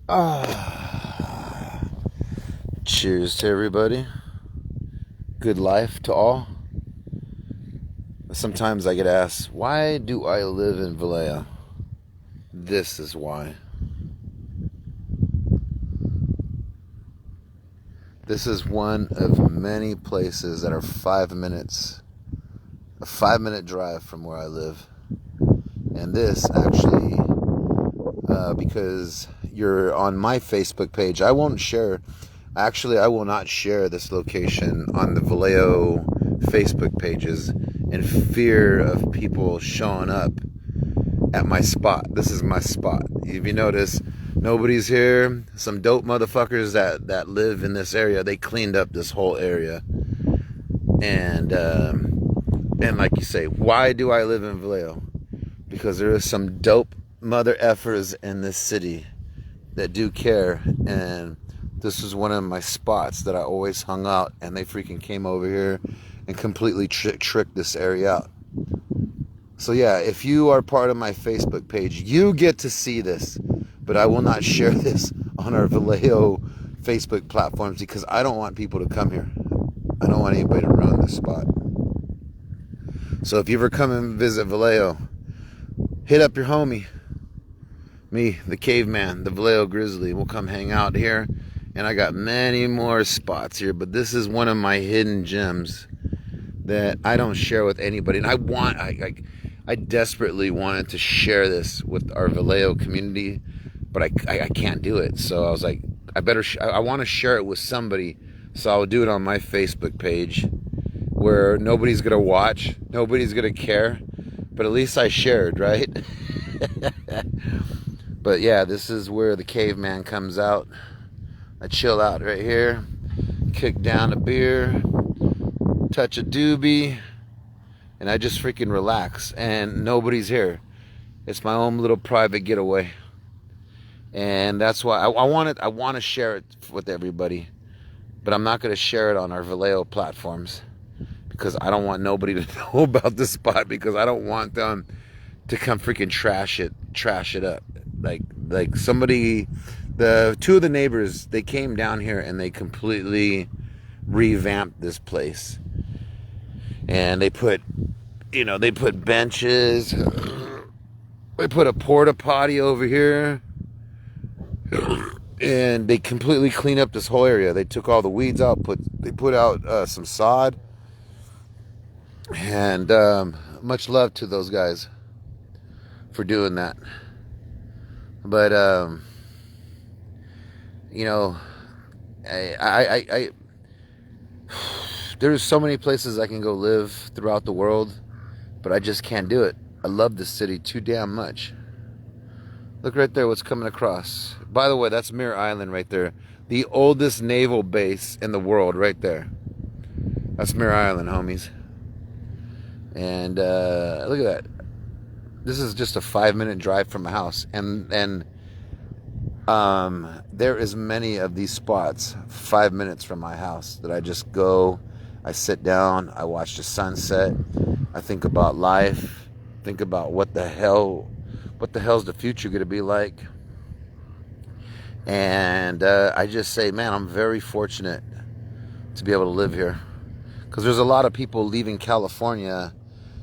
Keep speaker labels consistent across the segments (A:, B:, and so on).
A: Ah, cheers to everybody. Good life to all. Sometimes I get asked, why do I live in Vallejo? This is why. This is one of many places that are 5 minutes, a 5 minute drive from where I live. And this actually, because you're on my Facebook page, I won't share. Actually, I will not share this location on the Vallejo Facebook pages in fear of people showing up at my spot. This is my spot. If you notice, nobody's here. Some dope motherfuckers that live in this area, they cleaned up this whole area. And like you say, why do I live in Vallejo? Because there is some dope mother effers in this city that do care, and this was one of my spots that I always hung out, and they freaking came over here and completely tricked this area out. So yeah, if you are part of my Facebook page, you get to see this, but I will not share this on our Vallejo Facebook platforms because I don't want people to come here. I don't want anybody to ruin this spot. So if you ever come and visit Vallejo, hit up your homie, me, the caveman, the Vallejo Grizzly. We'll come hang out here. And I got many more spots here, but this is one of my hidden gems that I don't share with anybody. And I desperately wanted to share this with our Vallejo community, but I can't do it. So I was like, I want to share it with somebody. So I'll do it on my Facebook page where nobody's going to watch, nobody's going to care, but at least I shared, right? But yeah, this is where the caveman comes out. I chill out right here, kick down a beer, touch a doobie, and I just freaking relax. And nobody's here. It's my own little private getaway, and that's why I want to share it with everybody, but I'm not going to share it on our Vallejo platforms because I don't want nobody to know about this spot because I don't want them to come freaking trash it up. Like somebody. The two of the neighbors, they came down here and they completely revamped this place. And they put benches. They put a porta potty over here. And they completely cleaned up this whole area. They took all the weeds out. They put out some sod. And much love to those guys for doing that. But you know, I there's so many places I can go live throughout the world, but I just can't do it. I love this city too damn much. Look right there, what's coming across. By the way, that's Mirror Island right there. The oldest naval base in the world right there. That's Mirror Island, homies. And look at that. This is just a 5-minute drive from my house. And there is many of these spots 5 minutes from my house that I just go, I sit down, I watch the sunset, I think about life, think about what the hell's the future going to be like. And I just say, man, I'm very fortunate to be able to live here, because there's a lot of people leaving California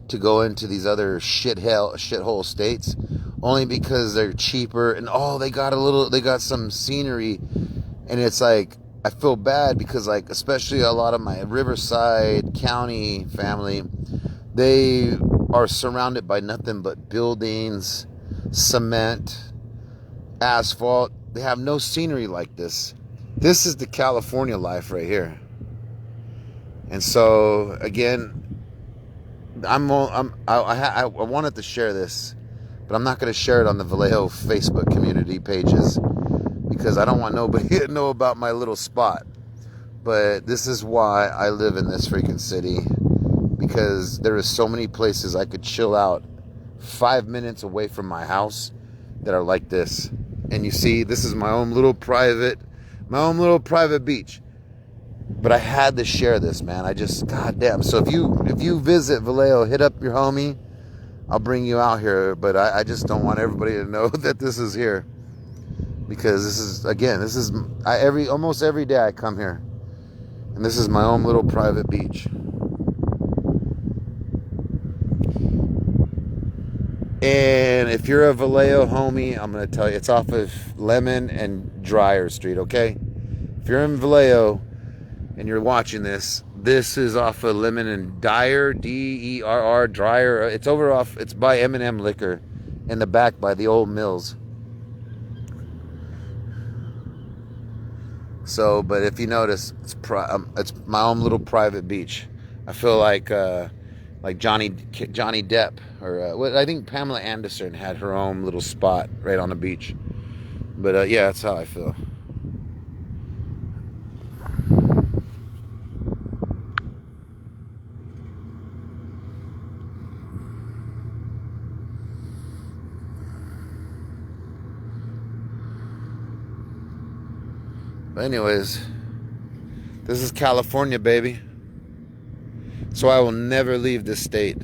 A: to go into these other shithole states only because they're cheaper and they got some scenery. And it's like, I feel bad because, like, especially a lot of my Riverside County family, they are surrounded by nothing but buildings, cement, asphalt. They have no scenery like this. This is the California life right here. And so again, I wanted to share this, but I'm not going to share it on the Vallejo Facebook community pages because I don't want nobody to know about my little spot. But this is why I live in this freaking city, because there is so many places I could chill out 5 minutes away from my house that are like this. And you see, this is my own little private beach. But I had to share this, man. Goddamn. So if you visit Vallejo, hit up your homie. I'll bring you out here. But I just don't want everybody to know that this is here. because this is almost every day I come here, and this is my own little private beach. And if you're a Vallejo homie, I'm going to tell you, it's off of Lemon and Dryer Street, okay? If you're in Vallejo and you're watching this, this is off of Lemon and Dyer, D-E-R-R, Dryer. It's by M&M Liquor in the back by the old mills. So, but if you notice, it's my own little private beach. I feel like Johnny Depp, or I think Pamela Anderson had her own little spot right on the beach. But yeah, that's how I feel. But anyways, this is California, baby. So I will never leave this state.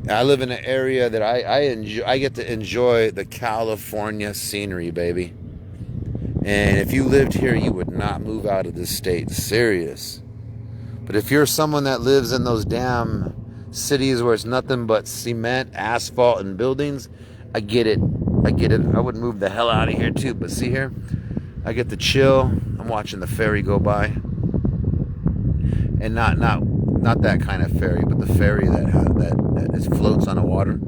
A: I live in an area that I enjoy. I get to enjoy the California scenery, baby. And if you lived here, you would not move out of this state. Serious. But if you're someone that lives in those damn cities where it's nothing but cement, asphalt, and buildings, I get it. I would move the hell out of here too. But see here, I get to chill. I'm watching the ferry go by, and not that kind of ferry, but the ferry that floats on the water.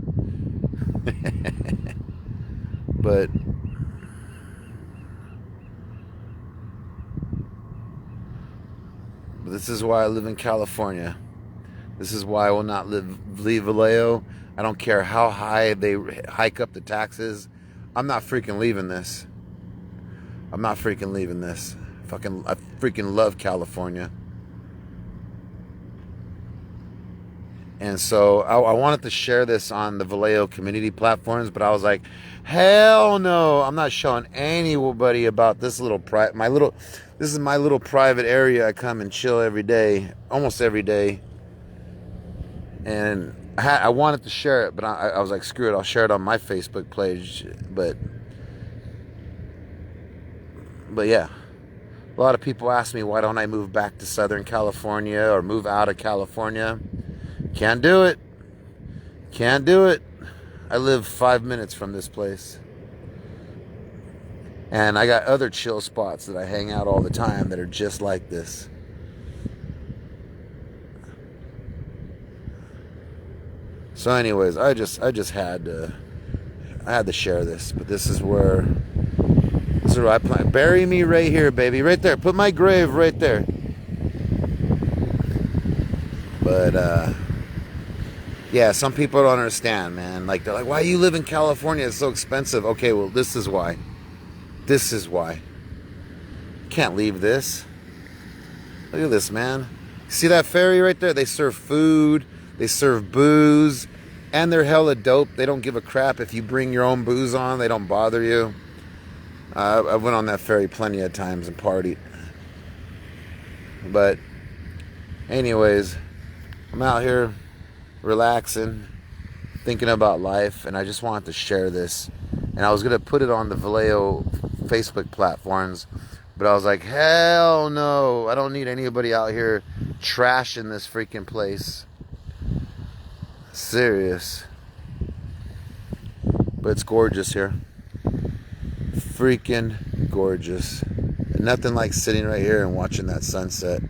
A: But this is why I live in California. This is why I will not leave Vallejo. I don't care how high they hike up the taxes. I'm not freaking leaving this. I freaking love California. And so I wanted to share this on the Vallejo community platforms, but I was like, hell no, I'm not showing anybody about this this is my little private area. I come and chill every day, almost every day. And I wanted to share it, but I was like, screw it, I'll share it on my Facebook page. But yeah, a lot of people ask me, why don't I move back to Southern California or move out of California? Can't do it. I live 5 minutes from this place. And I got other chill spots that I hang out all the time that are just like this. So anyways, I just had to share this. But this is where I plan. Bury me right here, baby. Right there. Put my grave right there. But yeah, some people don't understand, man. Like, they're like, why you live in California? It's so expensive. Okay, well, this is why. Can't leave this. Look at this, man. See that ferry right there? They serve food, they serve booze, and they're hella dope. They don't give a crap if you bring your own booze on. They don't bother you. I went on that ferry plenty of times and partied. But anyways, I'm out here relaxing, thinking about life, and I just wanted to share this. And I was going to put it on the Vallejo Facebook platforms, but I was like, hell no, I don't need anybody out here trashing this freaking place. Serious. But it's gorgeous here. Freaking gorgeous. And nothing like sitting right here and watching that sunset.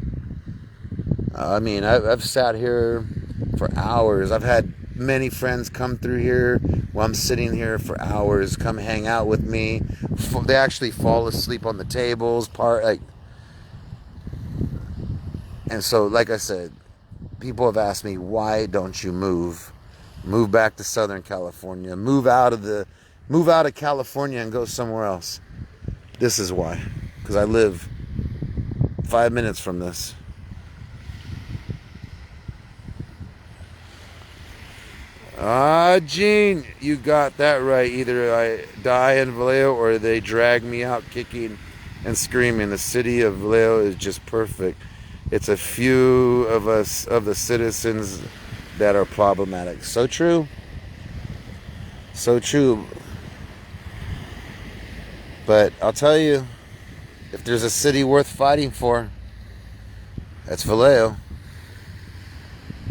A: I mean, I've sat here for hours. I've had many friends come through here while I'm sitting here for hours, come hang out with me. They actually fall asleep on the tables, and so, like I said, people have asked me, why don't you move back to Southern California, move out of California and go somewhere else? This is why, because I live 5 minutes from this. Gene, you got that right. Either I die in Vallejo or they drag me out kicking and screaming. The city of Vallejo is just perfect. It's a few of us, of the citizens, that are problematic. So true. But I'll tell you, if there's a city worth fighting for, that's Vallejo.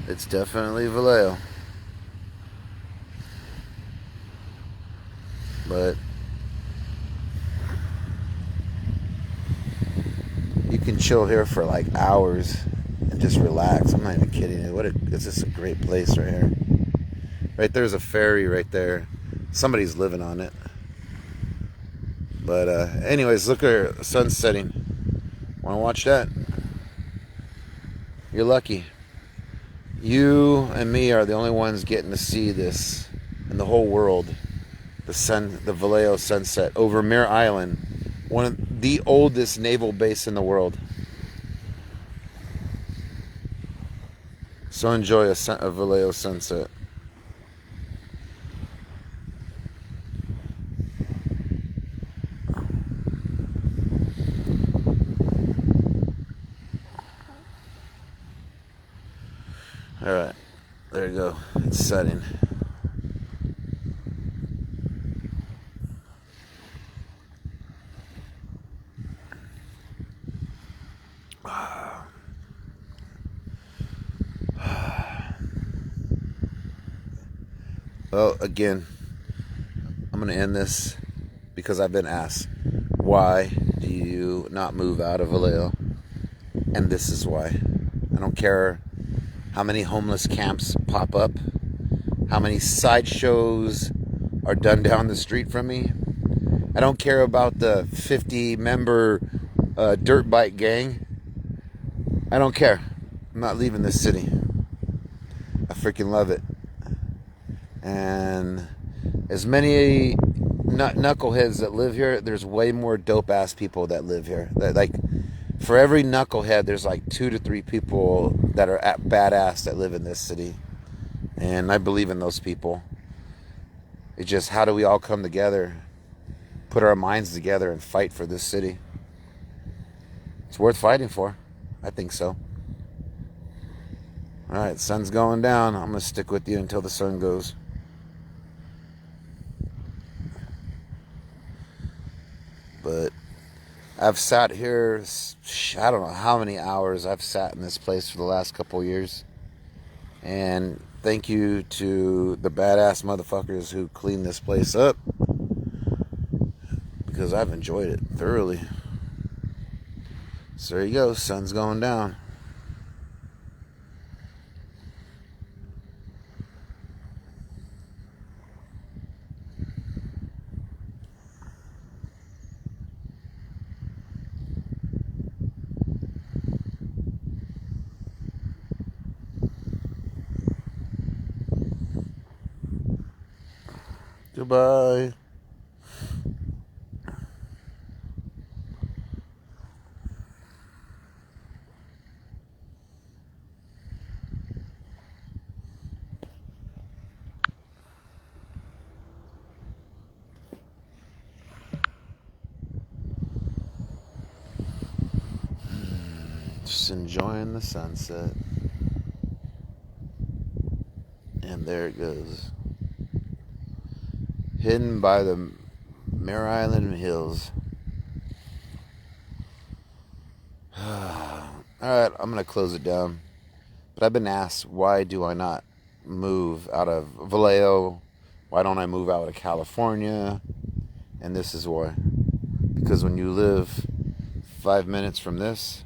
A: It's definitely Vallejo. But you can chill here for like hours and just relax. I'm not even kidding you. It's just a great place right here. Right there's a ferry right there. Somebody's living on it. But anyways, look at the sun setting. Want to watch that? You're lucky. You and me are the only ones getting to see this in the whole world. The Vallejo sunset over Mare Island, one of the oldest naval base in the world. So enjoy a Vallejo sunset. All right, there you go. It's setting. Well, again, I'm going to end this because I've been asked, why do you not move out of Vallejo? And this is why. I don't care how many homeless camps pop up, how many sideshows are done down the street from me. I don't care about the 50-member dirt bike gang. I don't care. I'm not leaving this city. I freaking love it. And as many knuckleheads that live here, there's way more dope-ass people that live here. Like, for every knucklehead, there's like 2 to 3 people that are badass that live in this city. And I believe in those people. It's just, how do we all come together, put our minds together, and fight for this city? It's worth fighting for. I think so. All right, sun's going down. I'm going to stick with you until the sun goes. But I've sat here, I don't know how many hours I've sat in this place for the last couple of years. And thank you to the badass motherfuckers who cleaned this place up, because I've enjoyed it thoroughly. So there you go, sun's going down. Goodbye. Just enjoying the sunset. And there it goes. Hidden by the Mare Island hills. Alright, I'm going to close it down. But I've been asked, why do I not move out of Vallejo? Why don't I move out of California? And this is why. Because when you live 5 minutes from this,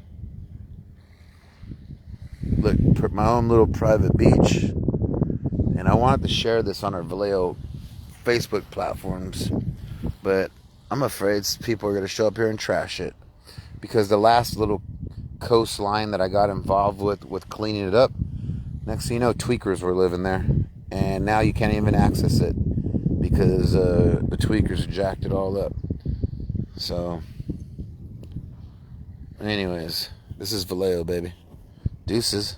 A: look, my own little private beach. And I wanted to share this on our Vallejo Facebook platforms, but I'm afraid people are going to show up here and trash it, because the last little coastline that I got involved with cleaning it up, next thing you know, tweakers were living there, and now you can't even access it because the tweakers jacked it all up. So anyways, this is Vallejo, baby. Deuces.